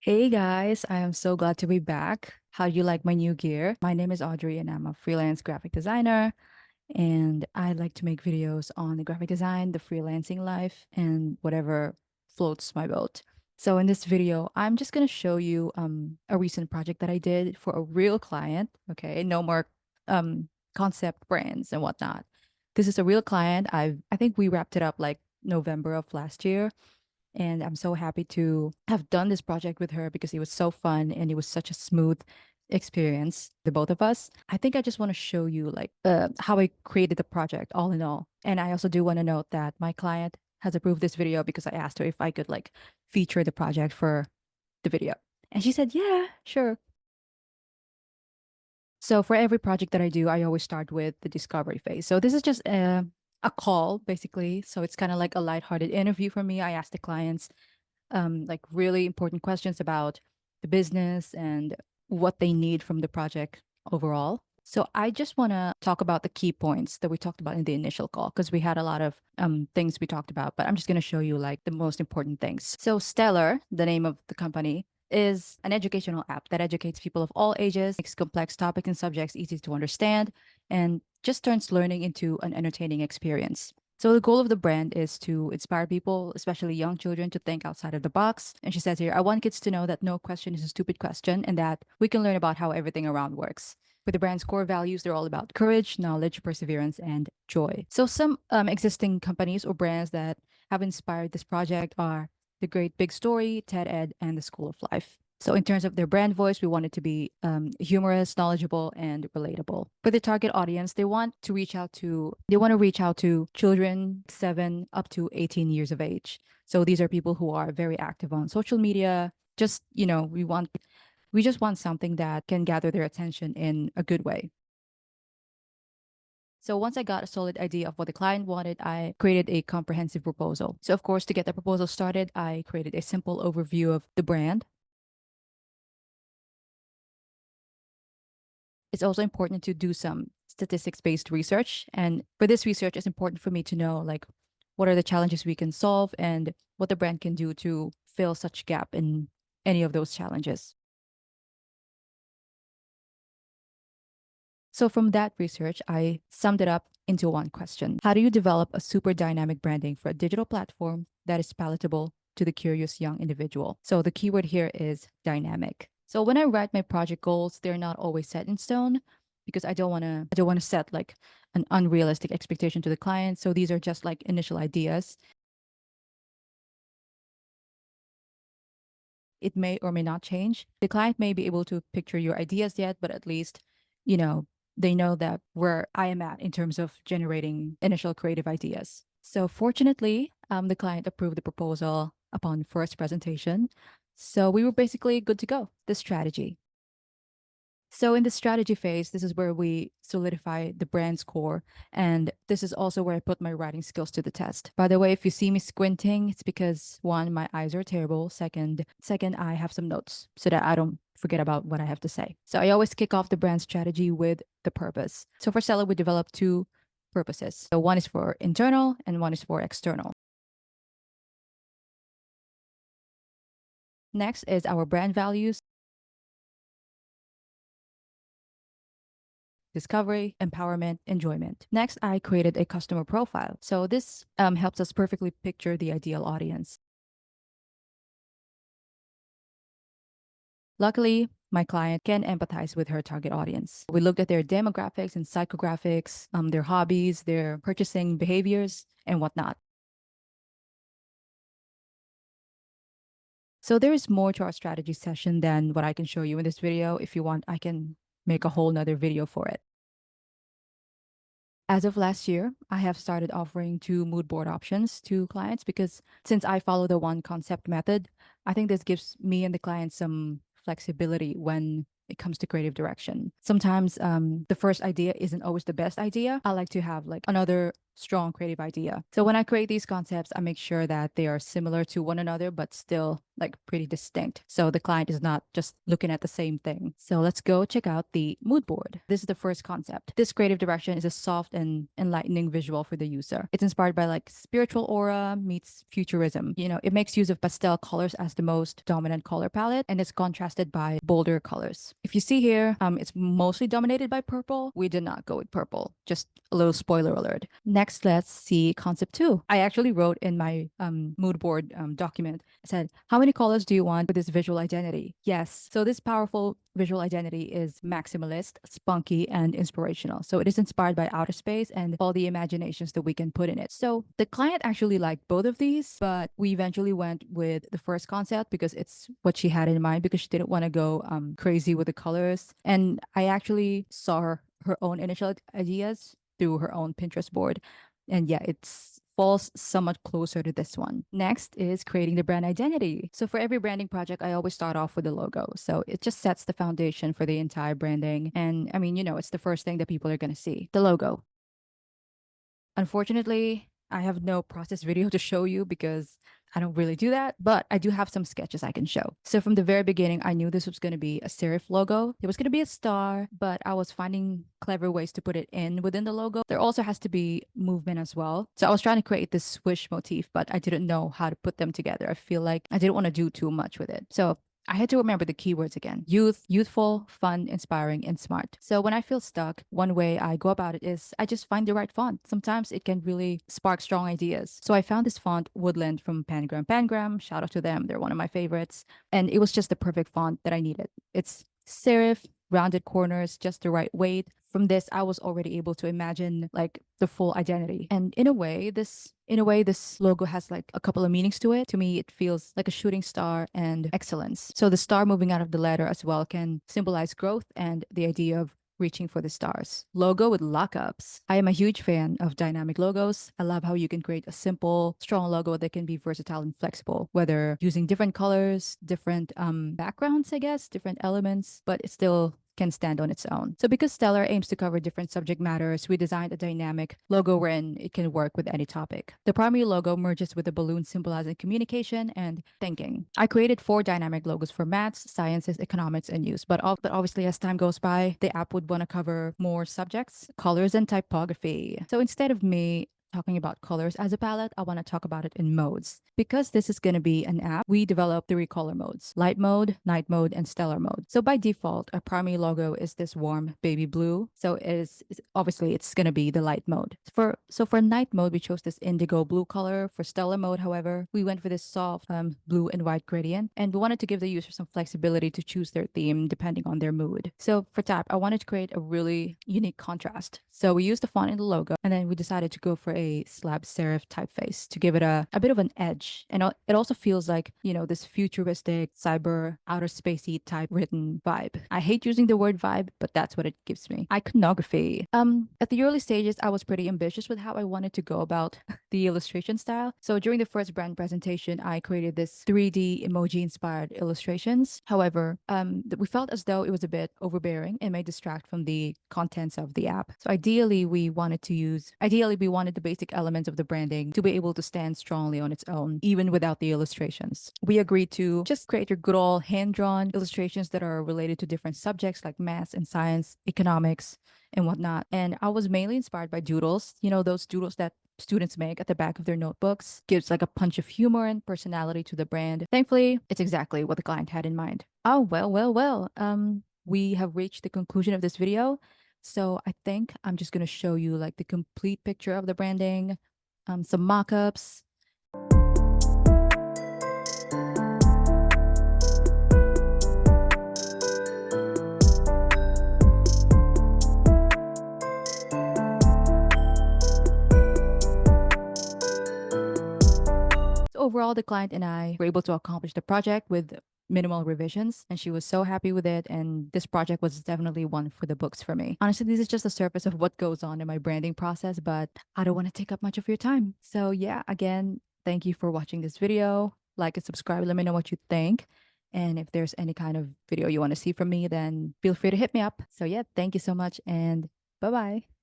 Hey guys, I am so glad to be back. How do you like my new gear? My name is Audrey and I'm a freelance graphic designer and I like to make videos on the graphic design, the freelancing life, and whatever floats my boat. So in this video, I'm just going to show you a recent project that I did for a real client, okay? No more concept brands and whatnot. This is a real client. I think we wrapped it up like November of last year and I'm so happy to have done this project with her because it was so fun and it was such a smooth experience, the both of us. I think I just want to show you like how I created the project all in all. And I also do want to note that my client has approved this video because I asked her if I could like feature the project for the video. And she said, yeah, sure. So for every project that I do, I always start with the discovery phase. So this is just a call basically. So it's kind of like a lighthearted interview for me. I ask the clients like really important questions about the business and what they need from the project overall. So I just want to talk about the key points that we talked about in the initial call because we had a lot of things we talked about, but I'm just going to show you like the most important things. So Stellar, the name of the company, is an educational app that educates people of all ages, makes complex topics and subjects easy to understand, and just turns learning into an entertaining experience. So the goal of the brand is to inspire people, especially young children, to think outside of the box. And she says here, I want kids to know that no question is a stupid question and that we can learn about how everything around works. With the brand's core values, they're all about courage, knowledge, perseverance, and joy. So some existing companies or brands that have inspired this project are The Great Big Story, TED Ed, and The School of Life. So in terms of their brand voice, we want it to be humorous, knowledgeable, and relatable. For the target audience, they want to reach out to children 7 up to 18 years of age. So these are people who are very active on social media. Just, we just want something that can gather their attention in a good way. So once I got a solid idea of what the client wanted, I created a comprehensive proposal. So of course, to get the proposal started, I created a simple overview of the brand. It's also important to do some statistics-based research. And for this research, it's important for me to know like what are the challenges we can solve and what the brand can do to fill such gap in any of those challenges. So from that research, I summed it up into one question. How do you develop a super dynamic branding for a digital platform that is palatable to the curious young individual? So the keyword here is dynamic. So when I write my project goals, they're not always set in stone because I don't want to set like an unrealistic expectation to the client. So these are just like initial ideas. It may or may not change. The client may be able to picture your ideas yet, but at least, you know, they know that where I am at in terms of generating initial creative ideas. So fortunately, the client approved the proposal upon first presentation. So we were basically good to go. The strategy. So in the strategy phase, this is where we solidify the brand's core. And this is also where I put my writing skills to the test. By the way, if you see me squinting, it's because one, my eyes are terrible. Second, I have some notes so that I don't forget about what I have to say. So I always kick off the brand strategy with the purpose. So for Stella, we developed two purposes. So one is for internal and one is for external. Next is our brand values. Discovery, empowerment, enjoyment. Next, I created a customer profile. So this helps us perfectly picture the ideal audience. Luckily, my client can empathize with her target audience. We looked at their demographics and psychographics, their hobbies, their purchasing behaviors, and whatnot. So there is more to our strategy session than what I can show you in this video. If you want, I can make a whole nother video for it. As of last year, I have started offering two mood board options to clients because since I follow the one concept method, I think this gives me and the client some flexibility when it comes to creative direction. Sometimes the first idea isn't always the best idea. I like to have like another strong creative idea. So when I create these concepts, I make sure that they are similar to one another, but still like pretty distinct. So the client is not just looking at the same thing. So let's go check out the mood board. This is the first concept. This creative direction is a soft and enlightening visual for the user. It's inspired by like spiritual aura meets futurism. It makes use of pastel colors as the most dominant color palette, and it's contrasted by bolder colors. If you see here, it's mostly dominated by purple. We did not go with purple. Just a little spoiler alert. Next, let's see concept two. I actually wrote in my mood board document, I said, how many colors do you want for this visual identity? Yes. So this powerful visual identity is maximalist, spunky, and inspirational. So it is inspired by outer space and all the imaginations that we can put in it. So the client actually liked both of these, but we eventually went with the first concept because it's what she had in mind, because she didn't want to go crazy with the colors. And I actually saw her own initial ideas through her own Pinterest board. And yeah, it's falls somewhat closer to this one. Next is creating the brand identity. So for every branding project, I always start off with the logo. So it just sets the foundation for the entire branding. And I mean, it's the first thing that people are going to see, the logo. Unfortunately, I have no process video to show you because I don't really do that, but I do have some sketches I can show. So from the very beginning, I knew this was going to be a serif logo. It was going to be a star, but I was finding clever ways to put it in within the logo. There also has to be movement as well. So I was trying to create this swish motif, but I didn't know how to put them together. I feel like I didn't want to do too much with it. So I had to remember the keywords again: youth, youthful, fun, inspiring, and smart. So when I feel stuck, one way I go about it is I just find the right font. Sometimes it can really spark strong ideas. So I found this font, Woodland, from Pangram. Pangram, shout out to them. They're one of my favorites. And it was just the perfect font that I needed. It's serif, rounded corners, just the right weight. From this, I was already able to imagine like the full identity. And in a way, this logo has like a couple of meanings to it. To me, it feels like a shooting star and excellence. So the star moving out of the letter as well can symbolize growth and the idea of reaching for the stars. Logo with lockups. I am a huge fan of dynamic logos. I love how you can create a simple, strong logo that can be versatile and flexible, whether using different colors, different backgrounds, I guess, different elements, but it still can stand on its own. So because Stellar aims to cover different subject matters, we designed a dynamic logo wherein it can work with any topic. The primary logo merges with the balloon symbolizing communication and thinking. I created 4 dynamic logos for maths, sciences, economics, and use. But obviously, as time goes by, the app would want to cover more subjects, colors, and typography. So instead of me talking about colors as a palette, I want to talk about it in modes. Because this is going to be an app, we developed 3 color modes: light mode, night mode, and stellar mode. So by default, our primary logo is this warm baby blue. So obviously it's going to be the light mode. For night mode, we chose this indigo blue color. For stellar mode, however, we went for this soft blue and white gradient, and we wanted to give the user some flexibility to choose their theme depending on their mood. So for type, I wanted to create a really unique contrast. So we used the font in the logo, and then we decided to go for a slab serif typeface to give it a bit of an edge. And it also feels like, this futuristic, cyber, outer spacey type written vibe. I hate using the word vibe, but that's what it gives me. Iconography. At the early stages, I was pretty ambitious with how I wanted to go about the illustration style. So during the first brand presentation, I created this 3D emoji inspired illustrations. However, we felt as though it was a bit overbearing and may distract from the contents of the app. So ideally, we wanted the basic elements of the branding to be able to stand strongly on its own, even without the illustrations. We agreed to just create your good old hand-drawn illustrations that are related to different subjects like math and science, economics, and whatnot. And I was mainly inspired by doodles, those doodles that students make at the back of their notebooks. Gives like a punch of humor and personality to the brand. Thankfully, it's exactly what the client had in mind. Oh, well. We have reached the conclusion of this video. So I think I'm just going to show you like the complete picture of the branding, some mock-ups. So overall, the client and I were able to accomplish the project with minimal revisions, and she was so happy with it, and this project was definitely one for the books for me. Honestly, this is just the surface of what goes on in my branding process, but I don't want to take up much of your time. So yeah, again, thank you for watching this video. Like and subscribe, let me know what you think. And if there's any kind of video you want to see from me, then feel free to hit me up. So yeah, thank you so much, and bye-bye.